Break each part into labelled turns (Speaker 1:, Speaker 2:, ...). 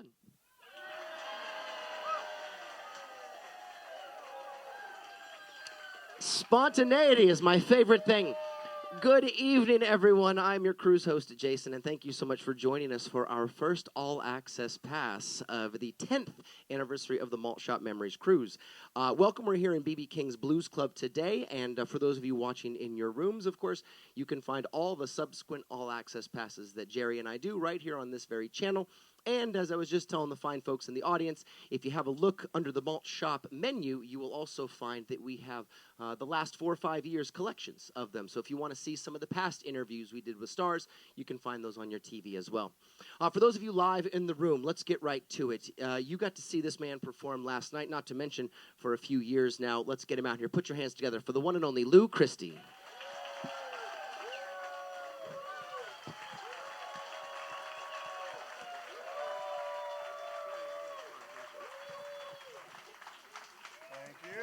Speaker 1: fun. Spontaneity is my favorite thing. Good evening, everyone. I'm your cruise host, Jason, and thank you so much for joining us for our first all-access pass of the 10th anniversary of the Malt Shop Memories Cruise. Welcome. We're here in B.B. King's Blues Club today, and for those of you watching in your rooms, of course, you can find all the subsequent all-access passes that Jerry and I do right here on this very channel. And as I was just telling the fine folks in the audience, if you have a look under the Malt Shop menu, you will also find that we have the last 4 or 5 years collections of them. So if you want to see some of the past interviews we did with stars, you can find those on your TV as well. For those of you live in the room, let's get right to it. You got to see this man perform last night, not to mention for a few years now. Let's get him out here. Put your hands together for the one and only Lou Christie.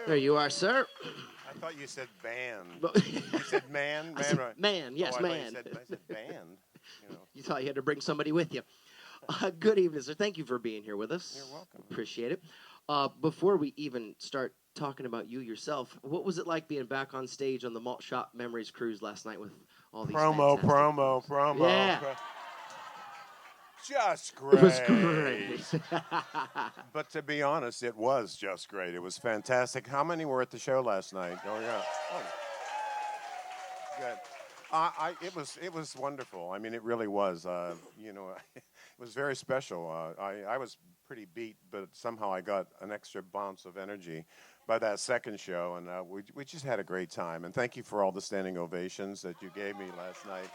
Speaker 1: There you are, sir.
Speaker 2: I thought you said band. You said man?
Speaker 1: I said man, yes,
Speaker 2: I
Speaker 1: man.
Speaker 2: I said band.
Speaker 1: You thought you had to bring somebody with you. Good evening, sir. Thank you for being here with us.
Speaker 2: You're welcome.
Speaker 1: Appreciate it. Before we even start talking about you yourself, what was it like being back on stage on the Malt Shop Memories Cruise last night with all these
Speaker 2: promo?
Speaker 1: Yeah.
Speaker 2: Just great.
Speaker 1: It was great.
Speaker 2: But to be honest, it was just great. It was fantastic. How many were at the show last night? Oh, yeah. Oh. Good. It was wonderful. I mean, it really was. It was very special. I was pretty beat, but somehow I got an extra bounce of energy by that second show, and we just had a great time. And thank you for all the standing ovations that you gave me last night.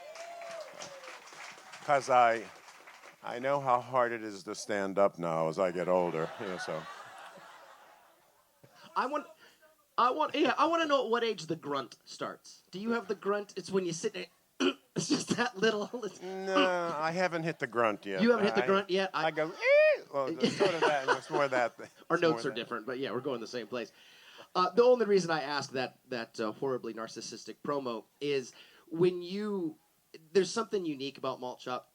Speaker 2: Because I know how hard it is to stand up now as I get older. So.
Speaker 1: I want to know at what age the grunt starts. Do you have the grunt? It's when you sit there. It's just that little.
Speaker 2: No, I haven't hit the grunt yet.
Speaker 1: You haven't hit the grunt yet?
Speaker 2: I go, well, sort of that. It's more that.
Speaker 1: Our notes are different, but yeah, we're going the same place. The only reason I ask that horribly narcissistic promo is there's something unique about Malt Shop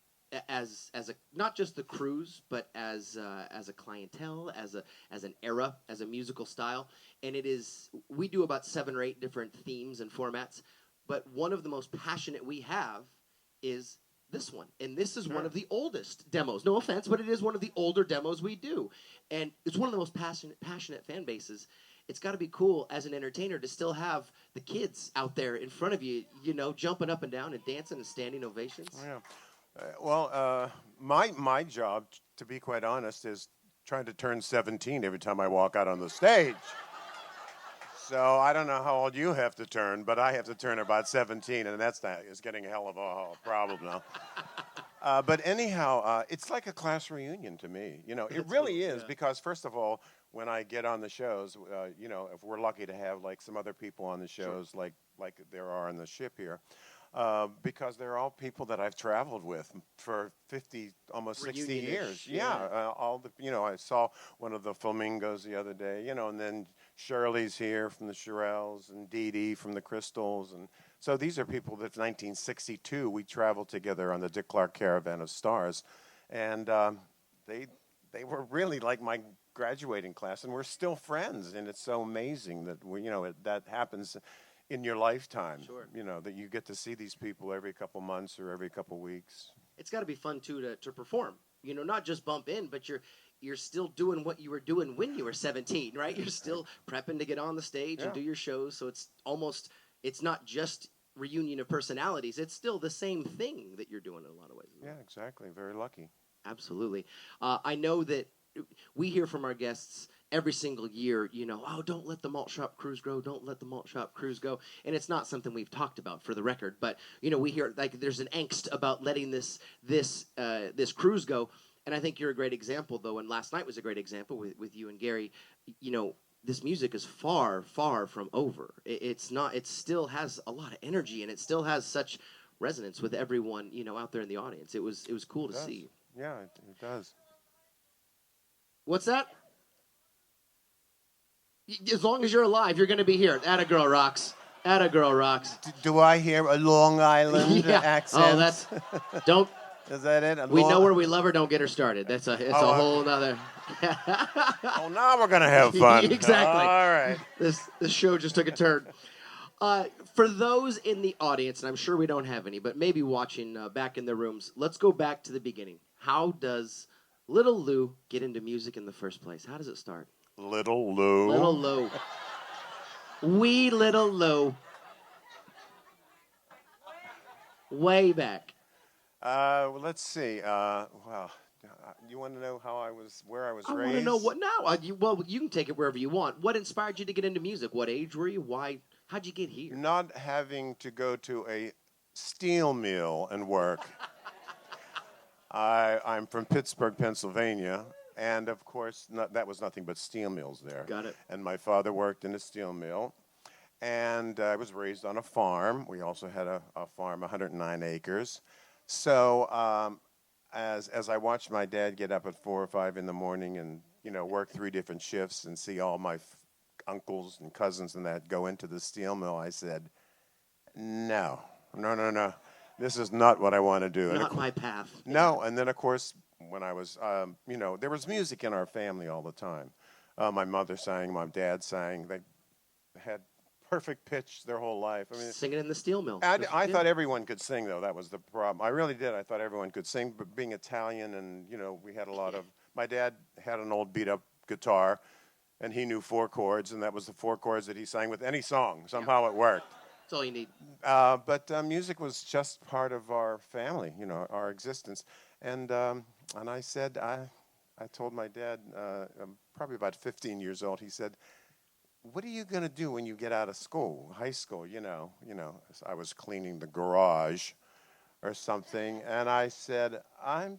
Speaker 1: as a not just the cruise, but as a clientele, as an era, as a musical style, and we do about 7 or 8 different themes and formats, but one of the most passionate we have is this one, and this is one of the oldest demos. No offense, but it is one of the older demos we do, and it's one of the most passionate fan bases. It's got to be cool as an entertainer to still have the kids out there in front of you, jumping up and down and dancing and standing ovations.
Speaker 2: Yeah. My job, to be quite honest, is trying to turn 17 every time I walk out on the stage. So I don't know how old you have to turn, but I have to turn about 17, and it's getting a hell of a problem now. But anyhow, it's like a class reunion to me. It really is, because first of all, when I get on the shows, if we're lucky to have like some other people on the shows, sure, like there are on the ship here. Because they're all people that I've traveled with for 50, almost 60 years. Yeah. I saw one of the Flamingos the other day, and then Shirley's here from the Shirelles and Dee Dee from the Crystals. And so these are people that 1962, we traveled together on the Dick Clark Caravan of Stars. And they were really like my graduating class, and we're still friends. And it's so amazing that, that happens in your lifetime.
Speaker 1: Sure.
Speaker 2: That you get to see these people every couple months or every couple weeks.
Speaker 1: It's got to be fun too to perform. Not just bump in, but you're still doing what you were doing when you were 17, right? You're still prepping to get on the stage and do your shows. So it's not just reunion of personalities. It's still the same thing that you're doing in a lot of ways.
Speaker 2: Yeah, exactly. Very lucky.
Speaker 1: Absolutely. I know that we hear from our guests every single year, don't let the Malt Shop Cruise go, don't let the Malt Shop Cruise go. And it's not something we've talked about, for the record, but, we hear, like, there's an angst about letting this cruise go. And I think you're a great example, though, and last night was a great example with you and Gary. This music is far, far from over. It still has a lot of energy, and it still has such resonance with everyone, out there in the audience. It was cool to see.
Speaker 2: Yeah, it does.
Speaker 1: What's that? As long as you're alive, you're going to be here. Atta girl rocks. Atta girl rocks.
Speaker 2: Do I hear a Long Island accent?
Speaker 1: Oh,
Speaker 2: Is that it?
Speaker 1: We know where we love her. Don't get her started. It's a whole nother.
Speaker 2: Oh, now we're gonna have fun.
Speaker 1: Exactly.
Speaker 2: All right.
Speaker 1: This show just took a turn. For those in the audience, and I'm sure we don't have any, but maybe watching back in their rooms, let's go back to the beginning. How does Little Lou get into music in the first place? How does it start?
Speaker 2: Little Lou.
Speaker 1: Little Lou. Wee Little Lou. Way back.
Speaker 2: Well, let's see. Well, you want to know where I was
Speaker 1: I
Speaker 2: raised?
Speaker 1: want to know what now. Well, you can take it wherever you want. What inspired you to get into music? What age were you? Why? How'd you get here?
Speaker 2: Not having to go to a steel mill and work. I'm from Pittsburgh, Pennsylvania, and of course, that was nothing but steel mills there.
Speaker 1: Got it.
Speaker 2: And my father worked in a steel mill, and I was raised on a farm. We also had a farm, 109 acres. So as I watched my dad get up at 4 or 5 in the morning and work 3 different shifts and see all my uncles and cousins and that go into the steel mill, I said, no. This is not what I want to do.
Speaker 1: Not my path.
Speaker 2: No, and then of course, when I was, there was music in our family all the time. My mother sang, my dad sang. They had perfect pitch their whole life. I mean,
Speaker 1: singing in the steel mill.
Speaker 2: I thought everyone could sing, though. That was the problem. I really did. I thought everyone could sing, but being Italian and, we had a lot of, my dad had an old beat-up guitar, and he knew 4 chords, and that was the 4 chords that he sang with any song. Somehow it worked.
Speaker 1: That's all you need.
Speaker 2: But music was just part of our family, our existence. And I said, I told my dad, probably about 15 years old, he said, what are you going to do when you get out of school, high school, I was cleaning the garage or something. And I said, and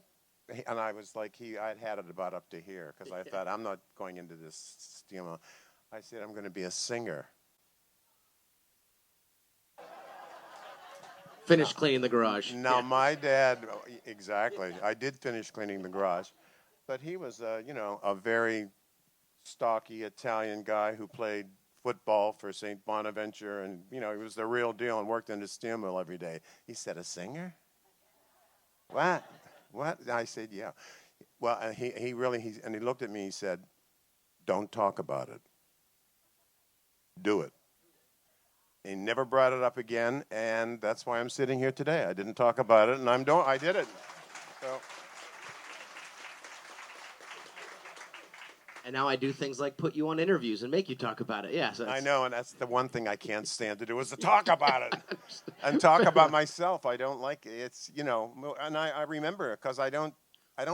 Speaker 2: I was like, I'd had it about up to here because I thought, I'm not going into this steel mill. I said, I'm going to be a singer.
Speaker 1: Finish cleaning the garage.
Speaker 2: Now, my dad, exactly. I did finish cleaning the garage. But he was, a very stocky Italian guy who played football for St. Bonaventure. And, he was the real deal and worked in the steel mill every day. He said, a singer? What? I said, yeah. Well, and he looked at me, he said, don't talk about it. Do it. He never brought it up again, and that's why I'm sitting here today. I didn't talk about it, and I did it. So.
Speaker 1: And now I do things like put you on interviews and make you talk about it. Yeah,
Speaker 2: I know, and that's the one thing I can't stand to do is to talk about it and talk about myself. I don't like it. It's and I remember because I don't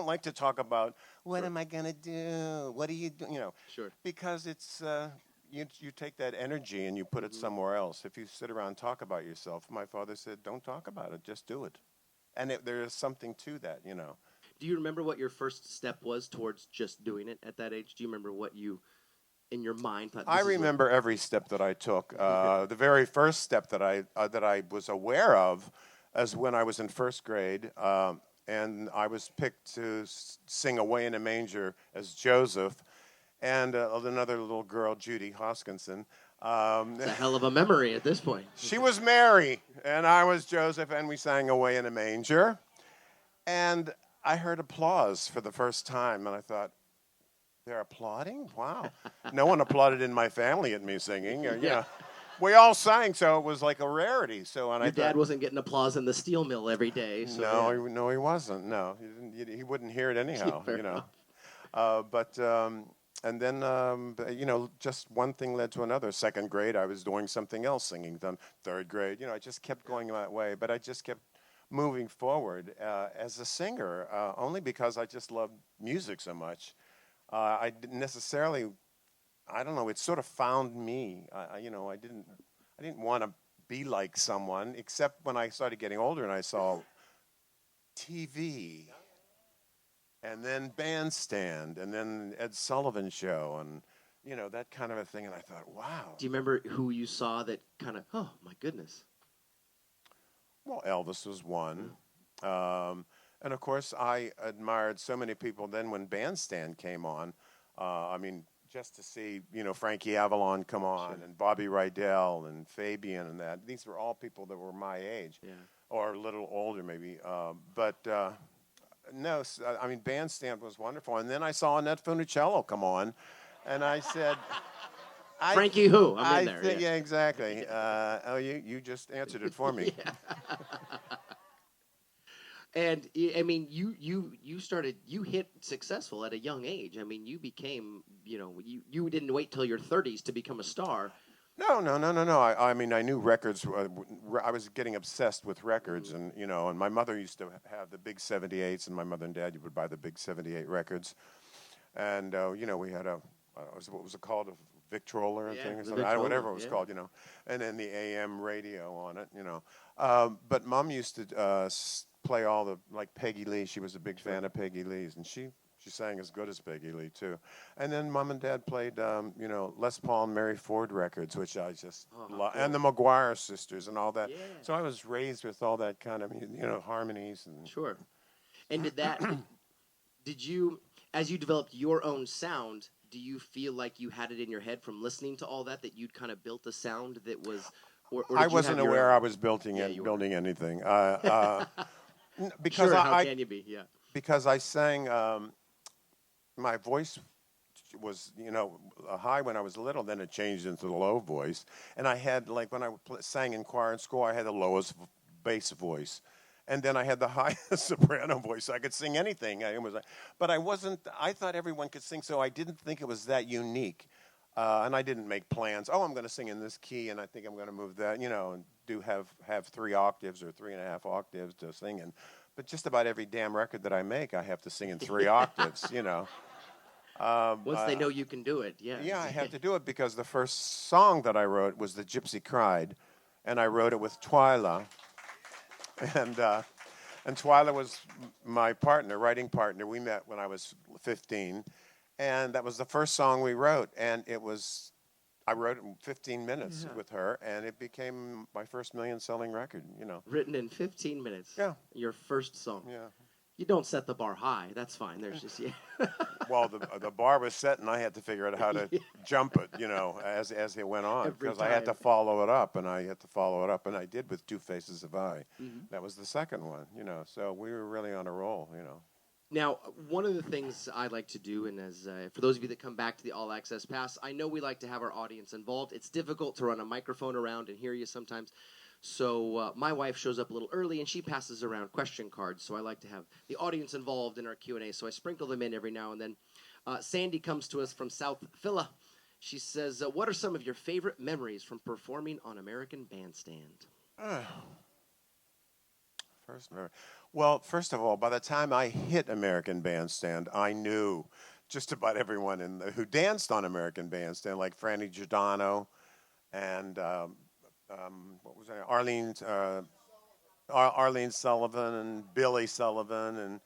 Speaker 2: like to talk about what am I gonna do? What do you do?
Speaker 1: Sure.
Speaker 2: Because it's. You take that energy and you put it somewhere else. If you sit around and talk about yourself, my father said, don't talk about it, just do it. And there is something to that,
Speaker 1: Do you remember what your first step was towards just doing it at that age? Do you remember what you, in your mind, thought?
Speaker 2: I remember every step that I took. The very first step that I was aware of is when I was in first grade, and I was picked to sing Away in a Manger as Joseph. And another little girl, Judy Hoskinson.
Speaker 1: It's a hell of a memory at this point.
Speaker 2: She was Mary, and I was Joseph, and we sang Away in a Manger. And I heard applause for the first time, and I thought, they're applauding? Wow. No one applauded in my family at me singing.
Speaker 1: Yeah.
Speaker 2: We all sang, so it was like a rarity.
Speaker 1: Your dad wasn't getting applause in the steel mill every day. So
Speaker 2: no, he wasn't. No, he wouldn't hear it anyhow. And then, just one thing led to another. Second grade, I was doing something else, singing them. Third grade, I just kept going that way. But I just kept moving forward as a singer, only because I just loved music so much. I didn't necessarily, I don't know, it sort of found me. I didn't want to be like someone, except when I started getting older and I saw TV. And then Bandstand, and then Ed Sullivan Show, and, that kind of a thing. And I thought, wow.
Speaker 1: Do you remember who you saw that kind of, oh, my goodness?
Speaker 2: Well, Elvis was one. And, of course, I admired so many people then when Bandstand came on. Just to see, Frankie Avalon come on, and Bobby Rydell, and Fabian, and that. These were all people that were my age.
Speaker 1: Yeah.
Speaker 2: or a little older maybe. No, I mean, Bandstand was wonderful. And then I saw Annette Funicello come on, and I said,
Speaker 1: Frankie who? I'm in
Speaker 2: I
Speaker 1: there.
Speaker 2: think,
Speaker 1: Yeah.
Speaker 2: yeah, exactly. Oh, you just answered it for me.
Speaker 1: Yeah. And I mean, you started you hit successful at a young age. I mean, you became you didn't wait till your 30s to become a star.
Speaker 2: No, no, no, no, no. I mean, I knew records. I was getting obsessed with records,
Speaker 1: Mm.
Speaker 2: and and my mother used to have the big '78s, and my mother and dad would buy the big '78 records, and we had what was it called, a Victrola or
Speaker 1: Yeah,
Speaker 2: thing or
Speaker 1: the
Speaker 2: something,
Speaker 1: Victrola.
Speaker 2: whatever it was
Speaker 1: Yeah.
Speaker 2: called, and then the AM radio on it. But Mom used to play all the, like, Peggy Lee. She was a big
Speaker 1: Sure.
Speaker 2: fan of Peggy Lee's, and she sang as good as Peggy Lee too. And then Mom and Dad played, Les Paul and Mary Ford records, which I just
Speaker 1: Oh, how
Speaker 2: love,
Speaker 1: cool.
Speaker 2: and the McGuire sisters and all that.
Speaker 1: Yeah.
Speaker 2: So I was raised with all that kind of, harmonies and.
Speaker 1: Sure. And did you, as you developed your own sound, do you feel like you had it in your head from listening to all that you'd kind of built a sound that was, or
Speaker 2: I
Speaker 1: did you have
Speaker 2: wasn't
Speaker 1: your
Speaker 2: aware
Speaker 1: own?
Speaker 2: I was
Speaker 1: Yeah, you were.
Speaker 2: building anything. Because
Speaker 1: Sure. How can you be? Yeah.
Speaker 2: because I sang, my voice was, high when I was little. Then it changed into the low voice, and I had, like, when I sang in choir in school, I had the lowest bass voice, and then I had the highest soprano voice. I could sing anything. But I wasn't. I thought everyone could sing, so I didn't think it was that unique. And I didn't make plans. Oh, I'm going to sing in this key, and I think I'm going to move that, and have 3 octaves or 3.5 octaves to sing in. But just about every damn record that I make, I have to sing in 3 octaves.
Speaker 1: Once they know you can do it, yeah.
Speaker 2: Yeah, I have to do it because the first song that I wrote was "The Gypsy Cried," and I wrote it with Twyla, and Twyla was my partner, writing partner. We met when I was 15, and that was the first song we wrote, and I wrote it in 15 minutes
Speaker 1: Yeah.
Speaker 2: with her, and it became my first million-selling record.
Speaker 1: Written in 15 minutes.
Speaker 2: Yeah.
Speaker 1: Your first song.
Speaker 2: Yeah.
Speaker 1: You don't set the bar high. That's fine. There's just
Speaker 2: Well, the bar was set, and I had to figure out how to jump it, as it went on,
Speaker 1: Every
Speaker 2: because I had to
Speaker 1: time.
Speaker 2: follow it up, and I did with Two Faces of I.
Speaker 1: Mhm.
Speaker 2: That was the second one, So we were really on a roll.
Speaker 1: Now, one of the things I like to do, and as for those of you that come back to the All Access Pass, I know we like to have our audience involved. It's difficult to run a microphone around and hear you sometimes. So my wife shows up a little early, and she passes around question cards. So I like to have the audience involved in our Q&A. So I sprinkle them in every now and then. Sandy comes to us from South Philly. She says, what are some of your favorite memories from performing on American Bandstand?
Speaker 2: First memory. Well, first of all, by the time I hit American Bandstand, I knew just about everyone who danced on American Bandstand, like Franny Giordano and what was that? Arlene Sullivan and Billy Sullivan and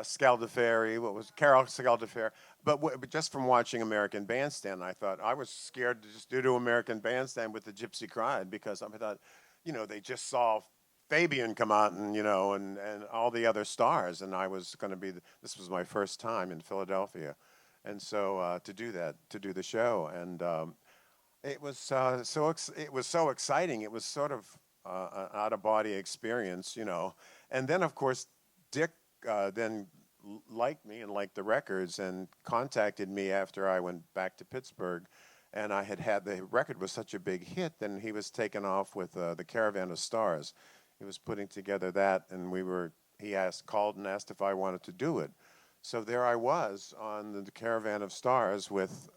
Speaker 2: Scaldaferri. What was Carol Scaldaferri? But just from watching American Bandstand, I thought I was scared to just do American Bandstand with the Gypsy Cried, because I thought, they just saw Fabian come out and all the other stars, and I was going to be. This was my first time in Philadelphia, and so to do the show, and it was it was so exciting. It was sort of an out of body experience, And then, of course, Dick then liked me and liked the records and contacted me after I went back to Pittsburgh, and I had the record was such a big hit. Then he was taken off with the Caravan of Stars. He was putting together that, and he called and asked if I wanted to do it. So there I was on the Caravan of Stars with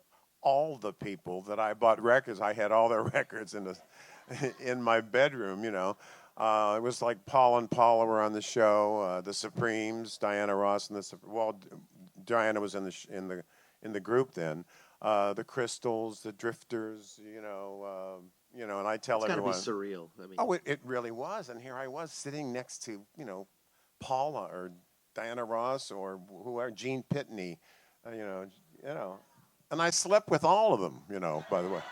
Speaker 2: all the people that I bought records. I had all their records in my bedroom, It was like Paul and Paula were on the show, the Supremes, Diana Ross, and Diana was in the group then. The Crystals, the Drifters, and I tell everyone.
Speaker 1: It's got to be surreal. I mean,
Speaker 2: Oh, it really was. And here I was sitting next to, Paula or Diana Ross or whoever, Gene Pitney, and I slept with all of them, by the way.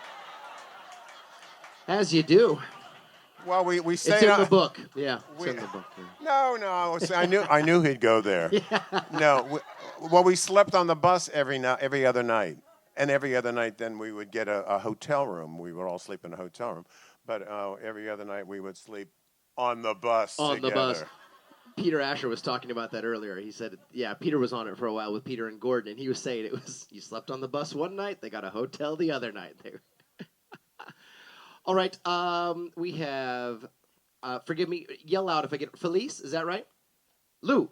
Speaker 1: as you do.
Speaker 2: Well, we
Speaker 1: It's
Speaker 2: stayed
Speaker 1: in the book. Yeah, it's
Speaker 2: we-
Speaker 1: in the book.
Speaker 2: No. See, I knew he'd go there. No, we slept on the bus every other night, and every other night then we would get a hotel room. We would all sleep in a hotel room, but every other night we would sleep on the bus
Speaker 1: On
Speaker 2: together.
Speaker 1: the bus. Peter Asher was talking about that earlier. He said, yeah, Peter was on it for a while with Peter and Gordon, and he was saying it was, you slept on the bus one night, they got a hotel the other night. All right, we have, forgive me, yell out if I get, Felice, is that right? Lou,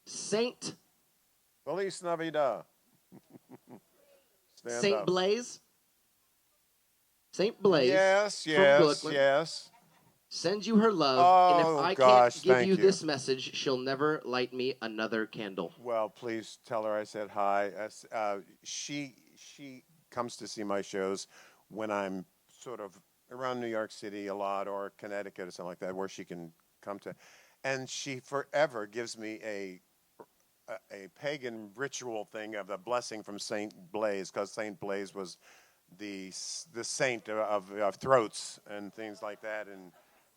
Speaker 1: Saint
Speaker 2: Feliz Navidad. Stand
Speaker 1: Saint
Speaker 2: up.
Speaker 1: Blaise. Saint Blaise.
Speaker 2: Yes,
Speaker 1: from
Speaker 2: yes,
Speaker 1: Brooklyn,
Speaker 2: yes.
Speaker 1: sends you her love, and if
Speaker 2: Oh,
Speaker 1: I
Speaker 2: gosh,
Speaker 1: can't give
Speaker 2: thank
Speaker 1: you
Speaker 2: you.
Speaker 1: this message, she'll never light me another candle.
Speaker 2: Well, please tell her I said hi. She comes to see my shows when I'm sort of around New York City a lot, or Connecticut or something like that, where she can come to. And she forever gives me a pagan ritual thing of the blessing from Saint Blaise, because Saint Blaise was the saint of throats and things like that, and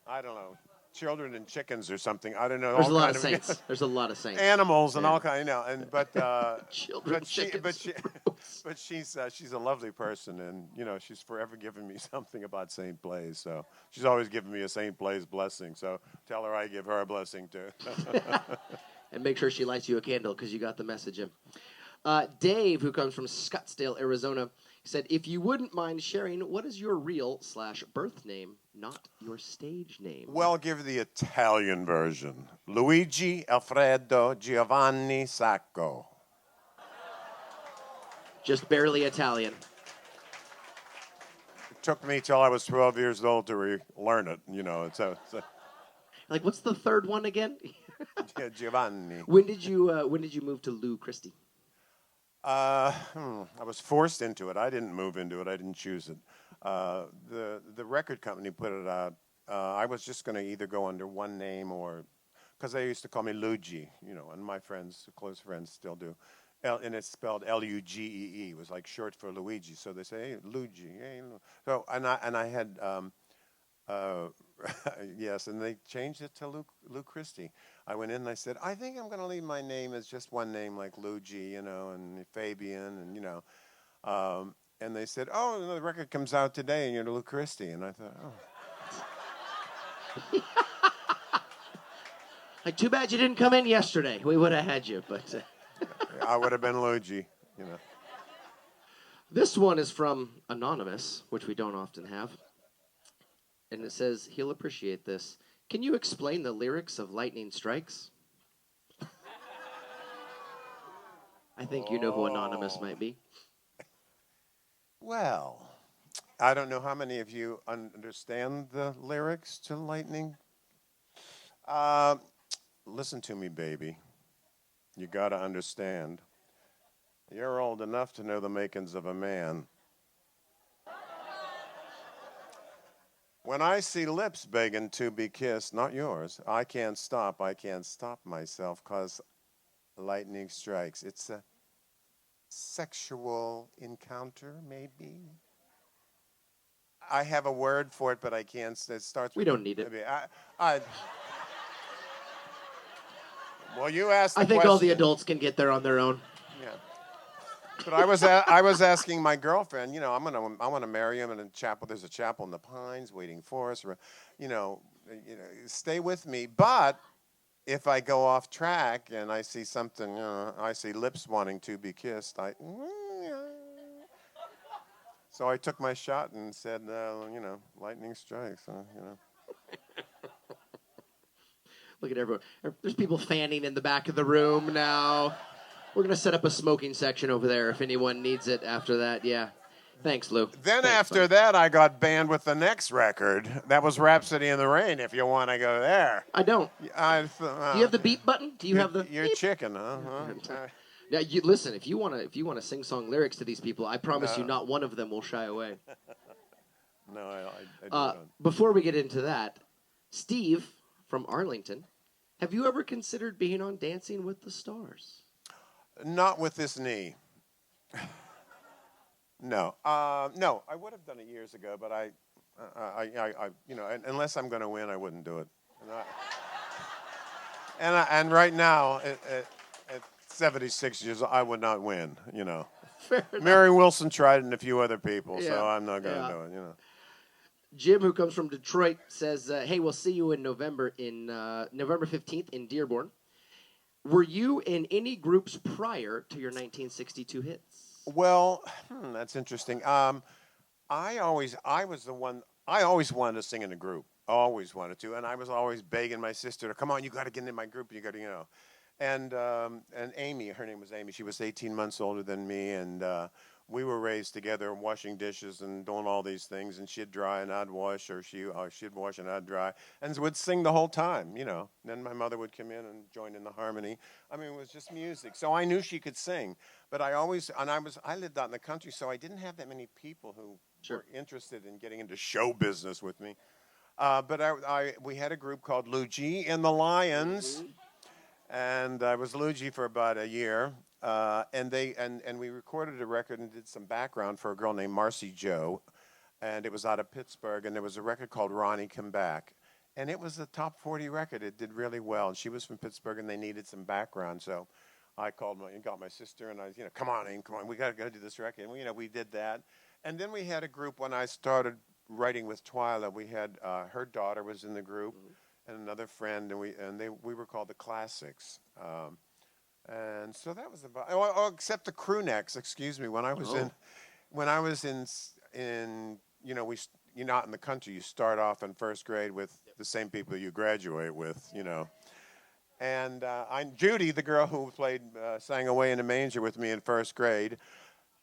Speaker 2: I don't know, children and chickens or something. I don't know.
Speaker 1: There's
Speaker 2: all
Speaker 1: a lot
Speaker 2: kind
Speaker 1: of saints. There's a lot of saints.
Speaker 2: animals and
Speaker 1: Yeah.
Speaker 2: all kind, and but
Speaker 1: Children, chickens.
Speaker 2: but she's a lovely person, and she's forever giving me something about Saint Blaise. So she's always giving me a Saint Blaise blessing. So tell her I give her a blessing too.
Speaker 1: And make sure she lights you a candle because you got the message in. Dave, who comes from Scottsdale, Arizona, said, if you wouldn't mind sharing, what is your real/birth name, not your stage name?
Speaker 2: Well, I'll give the Italian version. Luigi Alfredo Giovanni Sacco.
Speaker 1: Just barely Italian.
Speaker 2: It took me till I was 12 years old to learn it. It's
Speaker 1: Like, what's the third one again?
Speaker 2: Giovanni.
Speaker 1: When did you move to Lou Christie?
Speaker 2: I was forced into it. I didn't move into it. I didn't choose it. The record company put it out. I was just going to either go under one name, or because they used to call me Luigi, and my friends, close friends, still do. And it's spelled Lugee. It was like short for Luigi. So they say, hey, Luigi. Hey. So and I had yes, and they changed it to Lou Christie. I went in and I said, I think I'm going to leave my name as just one name, like Luigi, and Fabian, and and they said, oh, the record comes out today, and you're Lou Christie, and I thought, oh.
Speaker 1: Like, too bad you didn't come in yesterday. We would have had you, but
Speaker 2: I would have been Luigi,
Speaker 1: This one is from Anonymous, which we don't often have. And it says, he'll appreciate this. Can you explain the lyrics of Lightning Strikes? I think you know who Anonymous might be.
Speaker 2: Well, I don't know how many of you understand the lyrics to Lightning. Listen to me, baby. You got to understand. You're old enough to know the makings of a man. When I see lips begging to be kissed, not yours, I can't stop myself, 'cause lightning strikes. It's a sexual encounter, maybe. I have a word for it, but I can't. It starts with.
Speaker 1: We don't need it.
Speaker 2: Well, you asked the
Speaker 1: I think
Speaker 2: question.
Speaker 1: all the adults can get there on their own.
Speaker 2: Yeah. But I was asking my girlfriend, I want to marry him in a chapel. There's a chapel in the Pines waiting for us. Stay with me. But if I go off track and I see something, I see lips wanting to be kissed, so I took my shot and said, lightning strikes.
Speaker 1: Look at everyone. There's people fanning in the back of the room now. We're going to set up a smoking section over there if anyone needs it after that. Yeah. Thanks, Lou.
Speaker 2: Then
Speaker 1: Thanks,
Speaker 2: after
Speaker 1: buddy.
Speaker 2: that, I got banned with the next record. That was Rhapsody in the Rain, if you want to go there.
Speaker 1: I don't. Do you have the beep button? Do you have the
Speaker 2: You're
Speaker 1: beep?
Speaker 2: chicken, huh?
Speaker 1: Now, listen, if you want to sing song lyrics to these people, I promise you not one of them will shy away.
Speaker 2: No, I don't.
Speaker 1: Before we get into that, Steve from Arlington, have you ever considered being on Dancing with the Stars?
Speaker 2: Not with this knee. No. No, I would have done it years ago, but I unless I'm going to win, I wouldn't do it. And right now, at 76 years old, I would not win,
Speaker 1: Fair enough.
Speaker 2: Mary Wilson tried it and a few other people,
Speaker 1: Yeah,
Speaker 2: so I'm not going to do it,
Speaker 1: Jim, who comes from Detroit, says, "Hey, we'll see you in November 15th in Dearborn. Were you in any groups prior to your 1962 hits?"
Speaker 2: Well, that's interesting. I was the one. I always wanted to sing in a group. Always wanted to, and I was always begging my sister to come on. You got to get in my group. You got to, And Amy, her name was Amy. She was 18 months older than me, and we were raised together, washing dishes and doing all these things. And she'd dry and I'd wash, or she'd wash and I'd dry, and would sing the whole time. Then my mother would come in and join in the harmony. I mean, it was just music. So I knew she could sing, but I lived out in the country, so I didn't have that many people who were interested in getting into show business with me. But we had a group called Luigi and the Lions. Mm-hmm. And I was Luigi for about a year, and we recorded a record and did some background for a girl named Marcy Joe, and it was out of Pittsburgh, and there was a record called Ronnie Come Back, and it was a top 40 record. It did really well, and she was from Pittsburgh, and they needed some background, so I got my sister, and come on, Aim, come on, we got to do this record, and we did that, and then we had a group when I started writing with Twyla. We had her daughter was in the group. Mm-hmm. And another friend, and we were called the Classics, and so that was about. Except the crew necks. Excuse me. When I was in you're not in the country. You start off in first grade with the same people you graduate with. And Judy, the girl who sang "Away in a Manger" with me in first grade,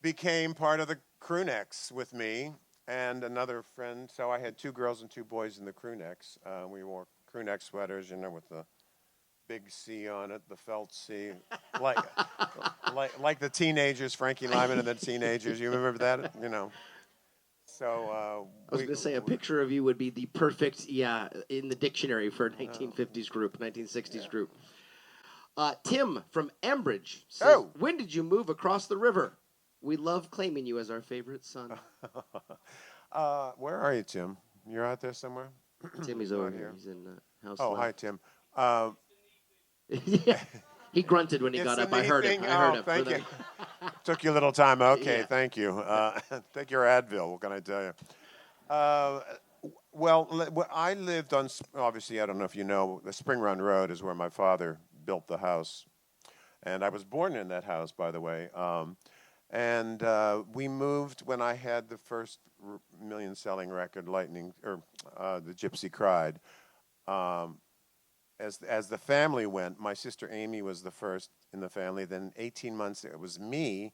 Speaker 2: became part of the crew necks with me and another friend. So I had 2 girls and 2 boys in the crew necks. We wore crew neck sweaters, with the big C on it, the felt C, like the teenagers, Frankie Lyman and the teenagers. You remember that? So
Speaker 1: I was going to say a picture of you would be the perfect, in the dictionary for a 1950s group, 1960s group. Tim from Ambridge says, "When did you move across the river? We love claiming you as our favorite son."
Speaker 2: Where are you, Tim? You're out there somewhere?
Speaker 1: Timmy's over here. He's in house.
Speaker 2: Oh, hi, Tim.
Speaker 1: Yeah. He grunted when he got up. I heard him.
Speaker 2: Thank you. Took you a little time. Okay, yeah. Thank you. Take your Advil. What can I tell you? Well, I lived on, obviously, I don't know if you know, the Spring Run Road is where my father built the house. And I was born in that house, by the way. And we moved when I had the first million-selling record, The Gypsy Cried. As the family went, my sister Amy was the first in the family. Then 18 months, it was me.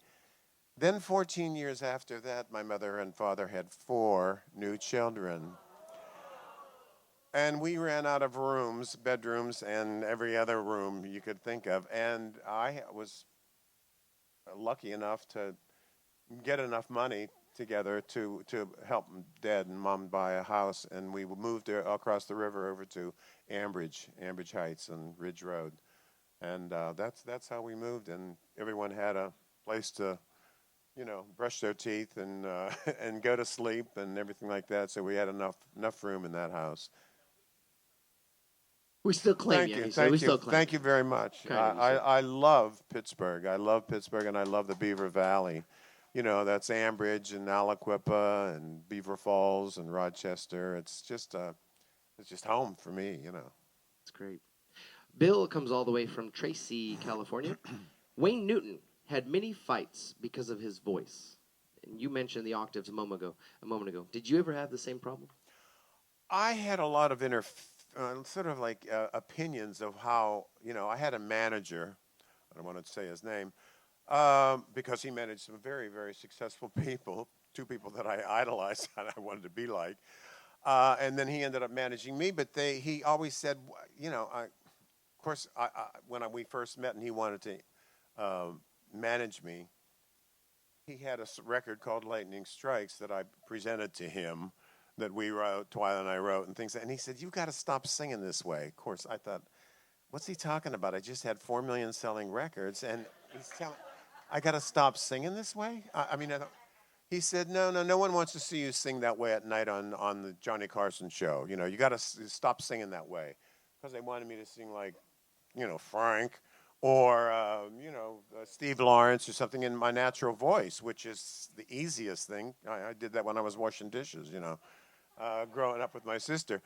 Speaker 2: Then 14 years after that, my mother and father had 4 new children. And we ran out of bedrooms, and every other room you could think of. And I was lucky enough to get enough money together to help Dad and Mom buy a house, and we moved across the river over to Ambridge Heights and Ridge Road, and that's how we moved. And everyone had a place to, brush their teeth and and go to sleep and everything like that. So we had enough room in that house.
Speaker 1: We still claim you.
Speaker 2: Thank you. Thank you very much. I love Pittsburgh. I love Pittsburgh, and I love the Beaver Valley. That's Ambridge and Aliquippa and Beaver Falls and Rochester. It's just home for me.
Speaker 1: It's great. Bill comes all the way from Tracy, California. Wayne Newton had many fights because of his voice. And you mentioned the octaves a moment ago. Did you ever have the same problem?
Speaker 2: I had a lot of opinions of how, I had a manager. I don't want to say his name. Because he managed some very, very successful people, 2 people that I idolized and I wanted to be like. And then he ended up managing me, but he always said, when we first met and he wanted to manage me, he had a record called Lightning Strikes that I presented to him that we wrote, Twyla and I wrote, and things. And he said, "You've got to stop singing this way." Of course, I thought, what's he talking about? I just had 4 million selling records, and he's telling I got to stop singing this way? He said, no one wants to see you sing that way at night on the Johnny Carson show. You got to stop singing that way. Because they wanted me to sing like, Frank or, Steve Lawrence or something in my natural voice, which is the easiest thing. I did that when I was washing dishes, growing up with my sister.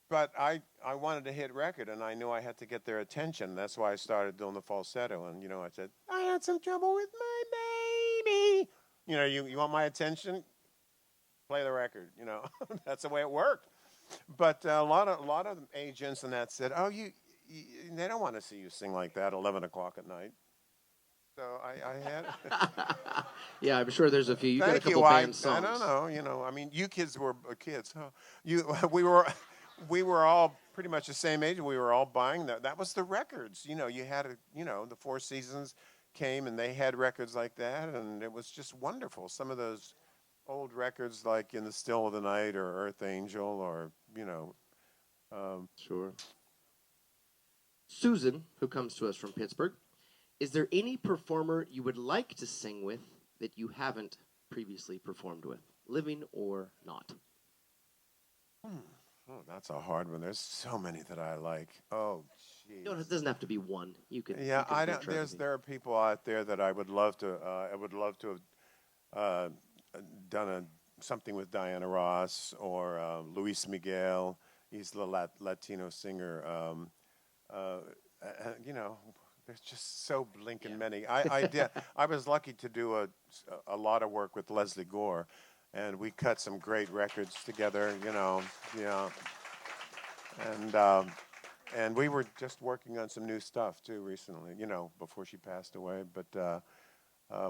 Speaker 2: But I wanted a hit record, and I knew I had to get their attention. That's why I started doing the falsetto. And, I said, I had some trouble with my baby. You want my attention? Play the record. That's the way it worked. But a lot of agents and that said, oh, they don't want to see you sing like that 11 o'clock at night. So I had.
Speaker 1: Yeah, I'm sure there's a few. You got a
Speaker 2: Thank
Speaker 1: couple
Speaker 2: you.
Speaker 1: band
Speaker 2: I
Speaker 1: songs.
Speaker 2: don't know. I mean, you kids were kids. Huh? We were all pretty much the same age. We were all buying that. That was the records. You had the Four Seasons came and they had records like that, and it was just wonderful. Some of those old records, like In the Still of the Night or Earth Angel, or
Speaker 1: Sure. Susan, who comes to us from Pittsburgh, is there any performer you would like to sing with that you haven't previously performed with, living or not?
Speaker 2: Oh, that's a hard one. There's so many that I like. Oh, jeez.
Speaker 1: No, it doesn't have to be one. You can.
Speaker 2: Yeah,
Speaker 1: you can
Speaker 2: I don't.
Speaker 1: venture out
Speaker 2: There are people out there that I would love to. I would love to have done something with Diana Ross or Luis Miguel. He's the Latino singer. There's just so blinking many. I did. I was lucky to do a lot of work with Leslie Gore, and we cut some great records together. Yeah, and we were just working on some new stuff too recently. Before she passed away, but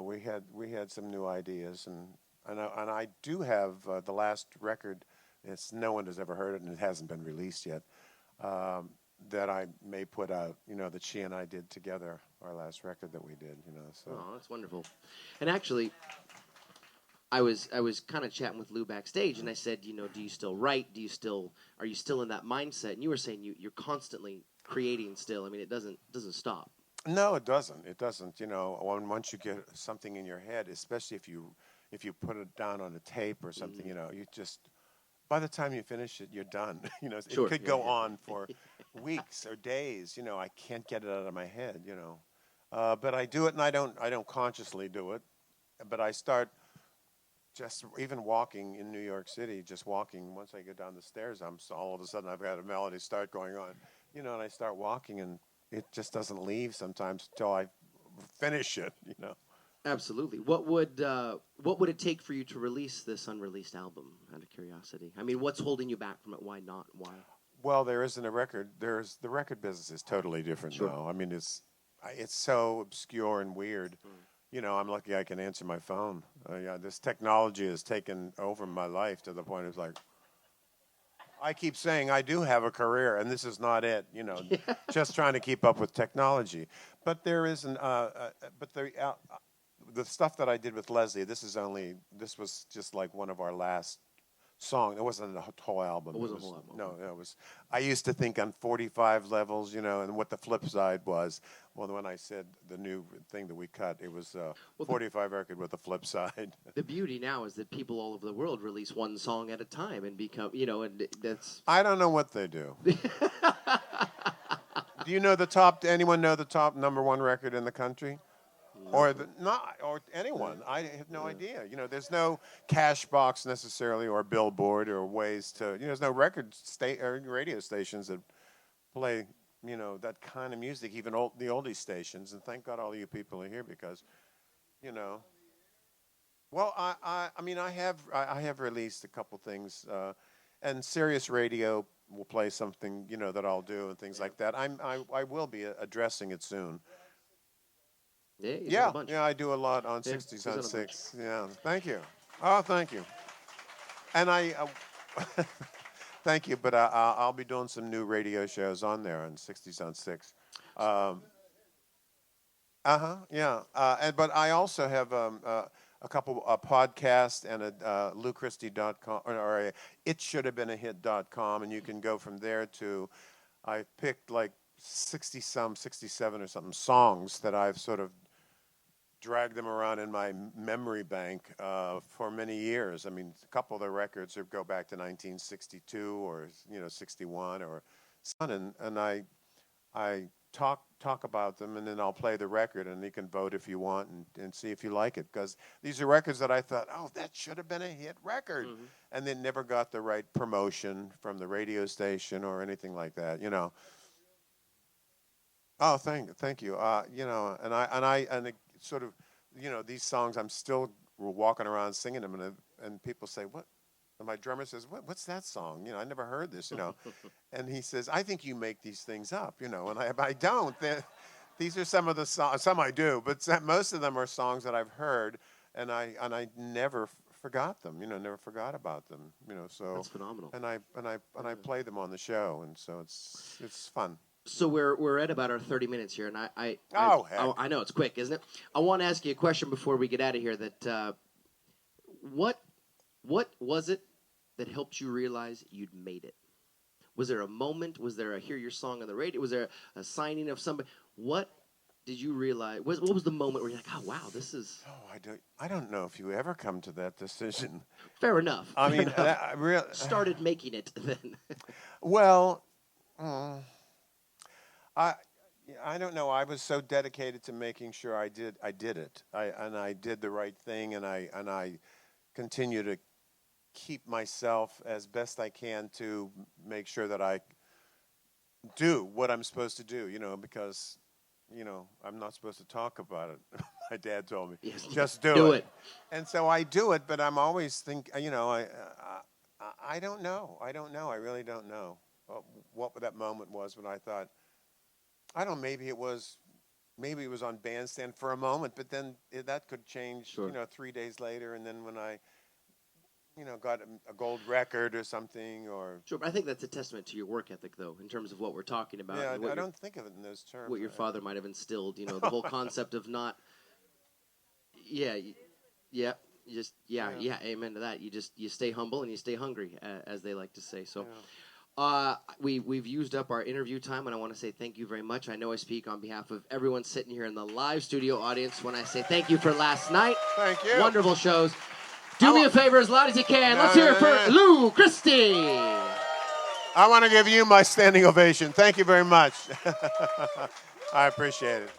Speaker 2: we had some new ideas, and I do have the last record. No one has ever heard it, and it hasn't been released yet. That I may put out, that she and I did together, our last record that we did, So.
Speaker 1: Oh, that's wonderful. And actually, I was kind of chatting with Lou backstage, and I said, do you still write? Are you still in that mindset? And you were saying you're constantly creating still. I mean, it doesn't stop.
Speaker 2: No, it doesn't. It doesn't. Once you get something in your head, especially if you put it down on a tape or something, you just. By the time you finish it, you're done.
Speaker 1: Sure.
Speaker 2: It could go on for weeks or days. I can't get it out of my head. But I do it, and I don't consciously do it. But I start just even walking in New York City. Just walking. Once I get down the stairs, all of a sudden I've got a melody start going on. And I start walking, and it just doesn't leave sometimes until I finish it.
Speaker 1: Absolutely. What would it take for you to release this unreleased album? Out of curiosity, I mean, what's holding you back from it? Why not? Why?
Speaker 2: Well, there isn't a record. The record business is totally different now. I mean, it's so obscure and weird. I'm lucky I can answer my phone. Yeah, this technology has taken over my life to the point it's like I keep saying I do have a career, and this is not it. Just trying to keep up with technology. But there isn't. The stuff that I did with Leslie, this was just like one of our last songs. It wasn't a whole album.
Speaker 1: It wasn't a whole album.
Speaker 2: No, it was. I used to think on 45 levels, and what the flip side was. Well, when I said the new thing that we cut, it was 45 record with a flip side.
Speaker 1: The beauty now is that people all over the world release one song at a time and become, and that's.
Speaker 2: I don't know what they do. Do you know anyone know the top #1 record in the country? Or anyone. I have no idea. There's no cash box necessarily, or billboard, or ways to. There's no or radio stations that play, that kind of music. Even the oldie stations. And thank God all you people are here because, Well, I have released a couple things, and Sirius Radio will play something, that I'll do and things like that. I will be addressing it soon.
Speaker 1: Yeah,
Speaker 2: I do a lot on 60s on 6. Yeah, thank you. Oh, thank you. And thank you, but I'll be doing some new radio shows on there on 60s on 6. Yeah. But I also have a couple podcasts and a LouChristie.com or a itshouldhavebeenahit.com, and you can go from there to. I picked like 67 or something songs that I've sort of dragged them around in my memory bank for many years. I mean, a couple of the records go back to 1962 or 61 or something, and I talk about them, and then I'll play the record, and you can vote if you want and see if you like it. Because these are records that I thought, oh, that should have been a hit record, and then never got the right promotion from the radio station or anything like that, you know. Oh, thank you. You know, and it sort of, you know, these songs I'm still walking around singing them, and people say, what? And my drummer says, what's that song? You know, I never heard this, you know. And he says, I think you make these things up, you know, and I don't. These are some of the songs, some I do, but most of them are songs that I've heard, and I never forgot them, you know, never forgot about them, you know. So
Speaker 1: that's phenomenal.
Speaker 2: And I play them on the show, and so it's fun.
Speaker 1: So we're at about our 30 minutes here, and I know it's quick, isn't it? I want to ask you a question before we get out of here. That what was it that helped you realize you'd made it? Was there a moment? Was there a hear your song on the radio? Was there a signing of somebody? What did you realize? What was the moment where you're like, oh wow, this is?
Speaker 2: Oh, I don't know if you ever come to that decision.
Speaker 1: Fair enough.
Speaker 2: I mean,
Speaker 1: I started making it then.
Speaker 2: Well. I don't know. I was so dedicated to making sure I did it. I did the right thing, and I continue to keep myself as best I can to make sure that I do what I'm supposed to do. You know, because you know I'm not supposed to talk about it. My dad told me,
Speaker 1: yes,
Speaker 2: just do it.
Speaker 1: it.
Speaker 2: And so I do it, but I'm always you know, I don't know. I don't know. I really don't know what that moment was when I thought. I don't know, maybe it was on Bandstand for a moment, but then that could change,
Speaker 1: sure.
Speaker 2: You know, 3 days later, and then when I, you know, got a gold record or something, or...
Speaker 1: Sure, but I think that's a testament to your work ethic, though, in terms of what we're talking about.
Speaker 2: Yeah, I don't think of it in those terms.
Speaker 1: What your father might have instilled, you know, the whole concept of not... Yeah, amen to that. You stay humble and you stay hungry, as they like to say, so... Yeah. We've used up our interview time, and I want to say thank you very much. I know I speak on behalf of everyone sitting here in the live studio audience when I say thank you for last night.
Speaker 2: Thank you.
Speaker 1: Wonderful shows. Do me a favor as loud as you can. Let's hear it for Lou Christie.
Speaker 2: I want to give you my standing ovation. Thank you very much. I appreciate it.